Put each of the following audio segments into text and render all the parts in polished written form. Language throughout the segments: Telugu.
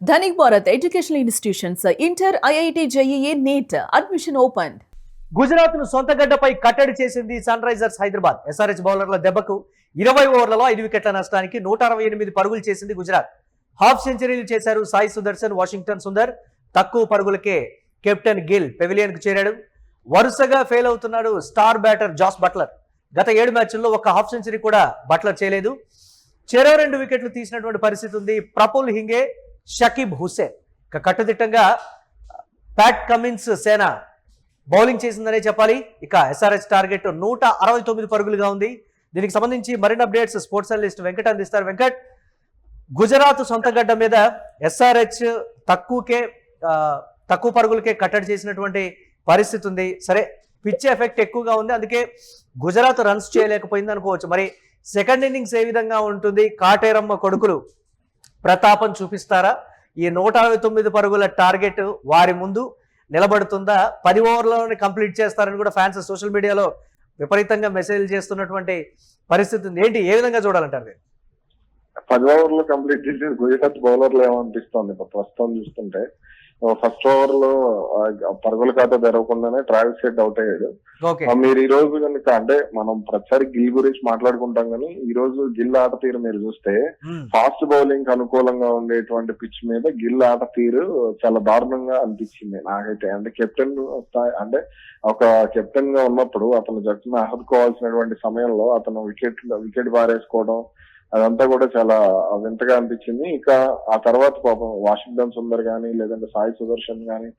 Dhanik Bharat Educational Institutions, Inter, IIT, JEE, NEET, admission opened. Gujarat ను సొంత గడ్డపై కట్టడి చేసింది సన్ రైజర్స్ హైదరాబాద్. SRH బౌలర్ల దెబ్బకు 20 ఓవర్లలో 5 వికెట్ల నష్టానికి 168 పరుగులు చేసింది గుజరాత్. హాఫ్ సెంచరీలు చేశారు సాయి సుదర్శన్, వాషింగ్టన్ సుందర్. తక్కువ పరుగులకే కెప్టెన్ గిల్ పెవిలియన్ కు చేరాడు. వరుసగా ఫెయిల్ అవుతున్నాడు స్టార్ బ్యాటర్ జాస్ బట్లర్. గత 7 మ్యాచ్ల్లో ఒక హాఫ్ సెంచరీ కూడా బట్లర్ చేయలేదు. చెరో 2 వికెట్లు తీసినటువంటి పరిస్థితి ఉంది. ప్రఫుల్ హింగే, షకీబ్ హుస్సేన్. ఇక కట్టుదిట్టంగా ప్యాట్ కమిన్స్ సేన బౌలింగ్ చేసిందనే చెప్పాలి. ఇక SRH టార్గెట్ 169 పరుగులుగా ఉంది. దీనికి సంబంధించి మరిన్ని అప్డేట్స్ స్పోర్ట్స్ అనలిస్ట్ వెంకట్ అందిస్తారు. వెంకట్, గుజరాత్ సొంత గడ్డ మీద SRH తక్కువ పరుగులకే కట్టడి చేసినటువంటి పరిస్థితి ఉంది. సరే, పిచ్ ఎఫెక్ట్ ఎక్కువగా ఉంది, అందుకే గుజరాత్ రన్స్ చేయలేకపోయింది అనుకోవచ్చు. మరి సెకండ్ ఇన్నింగ్స్ ఏ విధంగా ఉంటుంది? కాటేరమ్మ కొడుకులు ప్రతాపం చూపిస్తారా? ఈ 169 పరుగుల టార్గెట్ వారి ముందు నిలబడుతుందా? 10 ఓవర్లోనే కంప్లీట్ చేస్తారని కూడా ఫ్యాన్స్ సోషల్ మీడియాలో విపరీతంగా మెసేజ్లు చేస్తున్నటువంటి పరిస్థితి ఉంది. ఏంటి, ఏ విధంగా చూడాలంటారు? 10 ఓవర్లో కంప్లీట్ చేసి గుజరాత్ బౌలర్లు ఏమనిపిస్తుంది ప్రస్తుతం చూస్తుంటే, ఫస్ట్ ఓవర్ లో పరుగుల ఖాతా తెరవకుండానే ట్రావిస్ హెడ్ అవుట్ అయ్యాడు. మీరు ఈ రోజు కనుక, అంటే మనం ప్రతిసారి గిల్ గురించి మాట్లాడుకుంటాం కానీ, ఈ రోజు గిల్ ఆట తీరు మీరు చూస్తే ఫాస్ట్ బౌలింగ్ అనుకూలంగా ఉండేటువంటి పిచ్ మీద గిల్ ఆట తీరు చాలా దారుణంగా అనిపించింది నాకైతే. అంటే కెప్టెన్ అంటే ఒక కెప్టెన్ గా ఉన్నప్పుడు అతను జట్టును ఆదుకోవాల్సినటువంటి సమయంలో అతను వికెట్ బారేసుకోవడం అదంతా కూడా చాలా వింతగా అనిపించింది. ఇక ఆ తర్వాత పాపం వాషింగ్టన్ సుందర్ గానీ, లేదంటే సాయి సుదర్శన్ గానీ,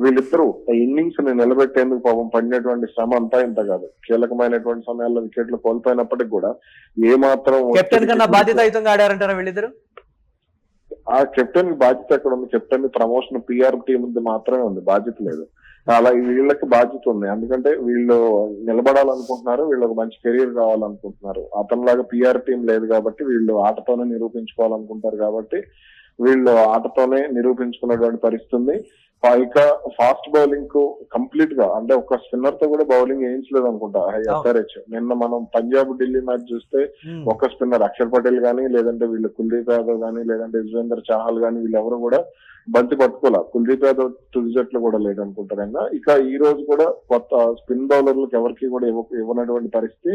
వీళ్ళిద్దరూ ఇన్నింగ్స్ ని నిలబెట్టేందుకు పాపం పడినటువంటి శ్రమ అంతా ఇంత కాదు. కీలకమైనటువంటి సమయాల్లో వికెట్లు కోల్పోయినప్పటికీ కూడా ఏ మాత్రం కెప్టెన్ కన్నా బాధ్యతాయుతంగా ఆడారంటారా వీళ్ళిద్దరు? ఆ కెప్టెన్ కి బాధ్యత ఎక్కడ ఉంది? కెప్టెన్ ప్రమోషన్ PR టీం మాత్రమే ఉంది, బాధ్యత లేదు. అలా వీళ్ళకి బాధ్యత ఉంది. ఎందుకంటే వీళ్ళు నిలబడాలనుకుంటున్నారు, వీళ్ళకి మంచి కెరీర్ కావాలనుకుంటున్నారు. అతనిలాగా PR టీం లేదు కాబట్టి వీళ్ళు ఆటతోనే నిరూపించుకోవాలనుకుంటారు కాబట్టి వీళ్ళు ఆటతోనే నిరూపించుకున్నటువంటి పరిస్థితి. ఇక ఫాస్ట్ బౌలింగ్ కు కంప్లీట్ గా, అంటే ఒక స్పిన్నర్ తో కూడా బౌలింగ్ వేయించలేదు అనుకుంటా SRH. నిన్న మనం పంజాబ్ ఢిల్లీ మ్యాచ్ చూస్తే ఒక స్పిన్నర్ అక్షర్ పటేల్ గానీ, లేదంటే వీళ్ళు కుల్దీప్ యాదవ్ గానీ, లేదంటే యుజ్వేంద్ర చాహల్ గానీ, వీళ్ళెవరు కూడా బంతి పట్టుకోలే. కుల్దీప్ యాదవ్ తుది జట్లు కూడా లేదు అనుకుంటారైనా. ఇక ఈ రోజు కూడా కొత్త స్పిన్ బౌలర్లకు ఎవరికి కూడా ఇవ్వనటువంటి పరిస్థితి.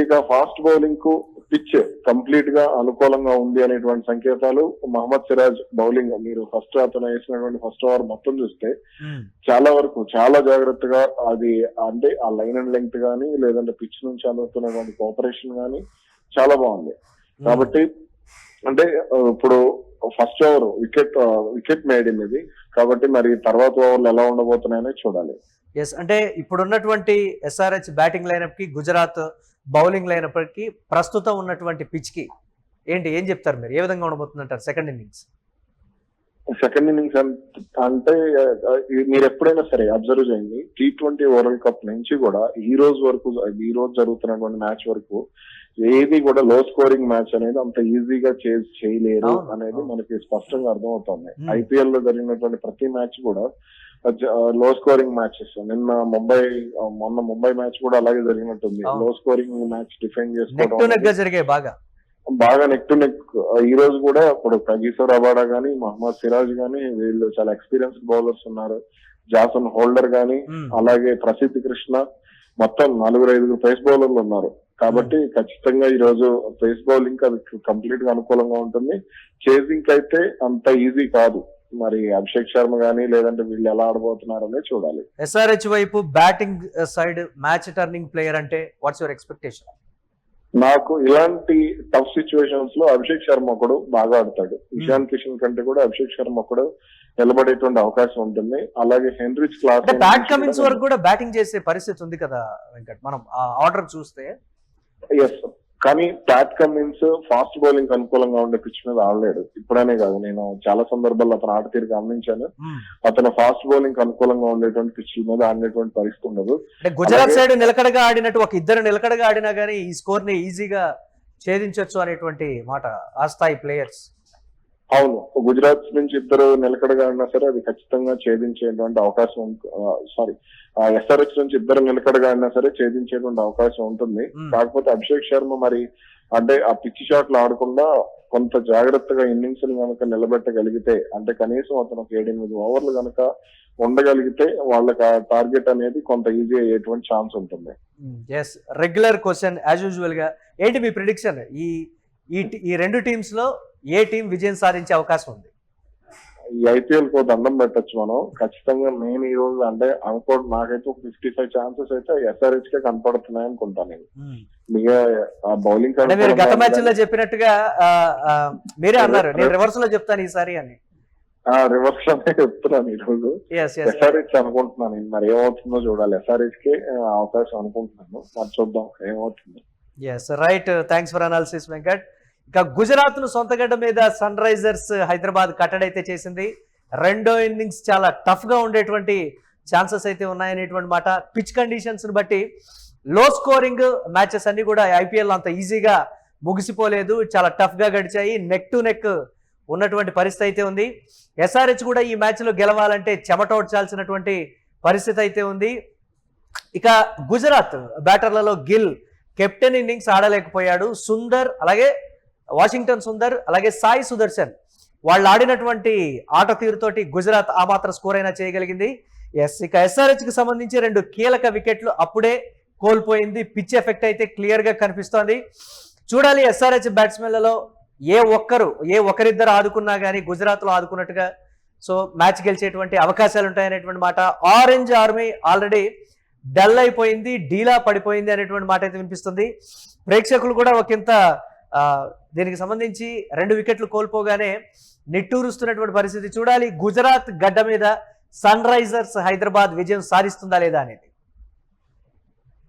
ఇక ఫాస్ట్ బౌలింగ్ కు పిచ్ కంప్లీట్ గా అనుకూలంగా ఉంది అనేటువంటి సంకేతాలు. మహమ్మద్ సిరాజ్ బౌలింగ్ మీరు అతను వేసినటువంటి ఫస్ట్ ఓవర్ మొత్తం చూస్తే చాలా వరకు చాలా జాగ్రత్తగా, అది అంటే ఆ లైన్ అండ్ లెంగ్త్ గానీ, లేదంటే పిచ్ నుంచి అందుతున్నటువంటి కోఆపరేషన్ గానీ చాలా బాగుంది. కాబట్టి అంటే ఇప్పుడు ఫస్ట్ ఓవర్ వికెట్ మేడింది ఇది. కాబట్టి మరి తర్వాత ఓవర్లు ఎలా ఉండబోతున్నాయనే చూడాలి. ఎస్, అంటే ఇప్పుడున్నటువంటి SRH బ్యాటింగ్ లైనప్ కి, గుజరాత్ బౌలింగ్ లైనప్ కి, ప్రస్తుతం ఉన్నటువంటి పిచ్ కి ఏం చెప్తారు మీరు? ఏ విధంగా ఉండబోతుంది అంటారు సెకండ్ ఇన్నింగ్స్? సెకండ్ ఇన్నింగ్స్ అంటే మీరు ఎప్పుడైనా సరే అబ్జర్వ్ చేయండి, T20 వరల్డ్ కప్ నుంచి కూడా ఈ రోజు జరుగుతున్నటువంటి మ్యాచ్ వరకు ఏది కూడా లో స్కోరింగ్ మ్యాచ్ అనేది అంత ఈజీగా చేయలేరు అనేది మనకి స్పష్టంగా అర్థమవుతుంది. IPL లో జరిగినటువంటి ప్రతి మ్యాచ్ కూడా లో స్కోరింగ్ మ్యాచెస్. మొన్న ముంబై మ్యాచ్ కూడా అలాగే జరిగినట్టుంది. లో స్కోరింగ్ మ్యాచ్ డిఫెండ్ చేసుకోవడం బాగా నెక్ టు నెక్. ఈ రోజు కూడా ఇప్పుడు కగిసో రబాడా గానీ, మహమ్మద్ సిరాజ్ గానీ, వీళ్ళు చాలా ఎక్స్పీరియన్స్డ్ బౌలర్స్ ఉన్నారు. జాసన్ హోల్డర్ గానీ, అలాగే ప్రసిద్ధ్ కృష్ణ, మొత్తం 4-5 పేస్ బౌలర్లు ఉన్నారు. కాబట్టి ఖచ్చితంగా ఈ రోజు పేస్ బౌలింగ్ అది కంప్లీట్ గా అనుకూలంగా ఉంటుంది. చేజింగ్ అయితే అంత ఈజీ కాదు. మరి అభిషేక్ శర్మ గానీ, లేదంటే వీళ్ళు ఎలా ఆడబోతున్నారనే చూడాలి. SRH వైపు batting side match turning player అంటే వాట్స్ యువర్ ఎక్స్పెక్టేషన్? నాకు ఇలాంటి టఫ్ సిచ్యువేషన్స్ లో అభిషేక్ శర్మ ఒకడు బాగా ఆడతాడు. ఇషాన్ కిషన్ కంటే కూడా అభిషేక్ శర్మ ఒకడు నిలబడేటువంటి అవకాశం ఉంటుంది. అలాగే హెన్రిచ్ క్లాస్ ప్యాట్ కమిన్స్ వరకు కూడా బ్యాటింగ్ చేసే పరిస్థితి ఉంది కదా వెంకట్, మనం ఆర్డర్ చూస్తే. ఎస్, కానీ ప్యాట్ కమిన్స్ ఫాస్ట్ బౌలింగ్ అనుకూలంగా ఉండే పిచ్ మీద ఆడలేడు. ఇప్పుడనే కాదు, నేను చాలా సందర్భాల్లో అతను ఆట తీరు గమనించాను. అతను ఫాస్ట్ బౌలింగ్ అనుకూలంగా ఉండేటువంటి పిచ్ మీద ఆడినటువంటి పరిస్థితి ఉండదు. గుజరాత్ సైడ్ నిలకడగా ఆడినట్టు ఒక ఇద్దరు నిలకడగా ఆడినా గానీ ఈ స్కోర్ ని ఈజీగా ఛేదించవచ్చు అనేటువంటి మాట ఆ స్థాయి ప్లేయర్స్. అవును, గుజరాత్ నుంచి ఇద్దరు నిలకడగా ఆడినా సరే అది ఖచ్చితంగా ఛేదించేటువంటి అవకాశం. SRH నుంచి ఇద్దరు నిలకడగా ఆడినా సరే ఛేదించేటువంటి అవకాశం ఉంటుంది. కాకపోతే అభిషేక్ శర్మ మరి అంటే ఆ పిచ్చి షాట్లు ఆడకుండా కొంత జాగ్రత్తగా ఇన్నింగ్స్ కనుక నిలబెట్టగలిగితే, అంటే కనీసం అతను ఒక 7-8 ఓవర్లు కనుక ఉండగలిగితే వాళ్ళకి ఆ టార్గెట్ అనేది కొంత ఈజీ అయ్యేటువంటి ఛాన్స్ ఉంటుంది. Yes, regular question as usual గా ఏంటి మీ ప్రిడిక్షన్? ఈ రెండు టీమ్స్ లో ఏ టీం విజయం సాధించే అవకాశం ఉంది? ఈ ఐపీఎల్ కో దండం పెట్టచ్చు మనం ఖచ్చితంగా. నేను ఈ రోజు అంటే నాకైతే ఒక 55 ఛాన్సెస్ అయితే ఎస్ఆర్హెచ్ కే కనపడుతున్నాయి అనుకుంటాను నేను. మిగతా బౌలింగ్ అంటే మీరు గత మ్యాచ్ లో చెప్పినట్టుగా మీరే అన్నారు నేను రివర్స్ లో చెప్తాను ఈసారి అని. రివర్స్ లోనే చెప్తున్నాను ఈ రోజు. ఎస్ఆర్హెచ్ అనుకుంటున్నాను. మరి ఏమవుతుందో చూడాలి. ఎస్ఆర్హెచ్ కి అవకాశం అనుకుంటున్నాను. మరి చూద్దాం ఏమవుతుంది. Yes right, thanks for analysis Venkat. ఇక గుజరాత్ ను సొంతగడ్డ మీద సన్ రైజర్స్ హైదరాబాద్ కట్టడైతే చేసింది. రెండో ఇన్నింగ్స్ చాలా టఫ్ గా ఉండేటువంటి ఛాన్సెస్ అయితే ఉన్నాయనేటువంటి మాట. పిచ్ కండిషన్స్ ని బట్టి లో స్కోరింగ్ మ్యాచెస్ అన్ని కూడా ఐపీఎల్ అంత ఈజీగా ముగిసిపోలేదు, చాలా టఫ్ గా గడిచాయి. నెక్ టు నెక్ ఉన్నటువంటి పరిస్థితి అయితే ఉంది. ఎస్ఆర్హెచ్ కూడా ఈ మ్యాచ్ లో గెలవాలంటే చెమటోడ్చాల్సినటువంటి పరిస్థితి అయితే ఉంది. ఇక గుజరాత్ బ్యాటర్లలో గిల్ కెప్టెన్ ఇన్నింగ్స్ ఆడలేకపోయాడు. సుందర్, అలాగే వాషింగ్టన్ సుందర్, అలాగే సాయి సుదర్శన్ వాళ్ళు ఆడినటువంటి ఆట తీరుతోటి గుజరాత్ ఆ మాత్రం స్కోర్ అయినా చేయగలిగింది. ఎస్, ఇక ఎస్ఆర్హెచ్ కి సంబంధించి 2 కీలక వికెట్లు అప్పుడే కోల్పోయింది. పిచ్ ఎఫెక్ట్ అయితే క్లియర్ గా కనిపిస్తోంది. చూడాలి ఎస్ఆర్హెచ్ బ్యాట్స్మెన్లలో ఏ ఒక్కరిద్దరు ఆదుకున్నా కానీ గుజరాత్ లో ఆదుకున్నట్టుగా సో మ్యాచ్ గెలిచేటువంటి అవకాశాలు ఉంటాయనేటువంటి మాట. ఆరెంజ్ ఆర్మీ ఆల్రెడీ డల్ అయిపోయింది, డీలా పడిపోయింది అనేటువంటి మాట అయితే వినిపిస్తుంది. ప్రేక్షకులు కూడా ఒకంత దీనికి సంబంధించి 2 వికెట్లు కోల్పోగానే నిట్టూరుస్తున్నటువంటి పరిస్థితి. చూడాలి గుజరాత్ గడ్డ మీద సన్ రైజర్స్ హైదరాబాద్ విజయం సాధిస్తుందా లేదా అనేది.